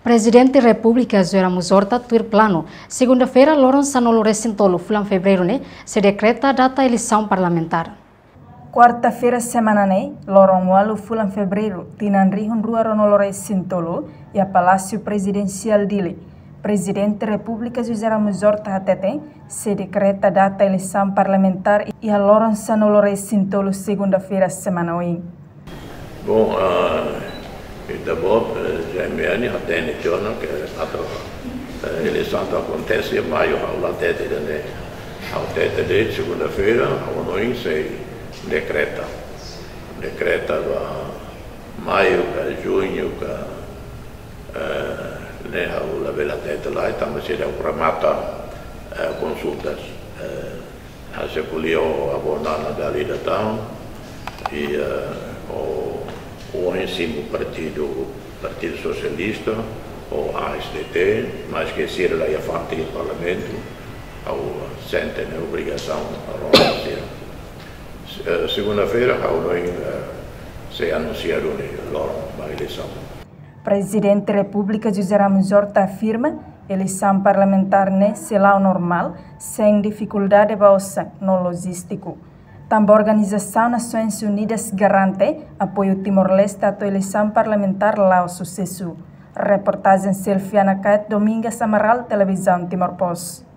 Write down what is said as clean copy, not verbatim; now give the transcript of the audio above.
Presidente da República Ramos Horta tuir plano. Segunda-feira, Lawrence Sanolo Recintolo, fulan fevereiro, se decreta a data eleição parlamentar. Quarta-feira, semana, Lawrence Walu, fulan fevereiro, tinanri Rua Ronolo Recintolo e a Palácio Presidencial dele. Presidente da República Ramos Horta Hatete se decreta a data eleição parlamentar e a Lawrence Sanolo Recintolo, segunda-feira, semana. Bom, d'abord, Jaimiani ha tene giorno che l'elezione acontece in maio alla tete di segunda-feira, a noi si decreta da maio a giugno ne la bella tete là, stiamo si programmata consultas a seculio abbonana da lì da town e o ensino Partido Socialista, ou ASDT, mas que se ele ia fazer no Parlamento, ou sente a obrigação a segunda-feira, se anunciaram a eleição. Presidente da República Ramos Horta afirma que a eleição parlamentar será normal, sem dificuldade no logístico. Também a Organização Nações Unidas garante apoio Timor-Leste à eleição parlamentar lá o sucesso. Reportagem Selfie Anacat, Domingas Amaral, Televisão Timor Post.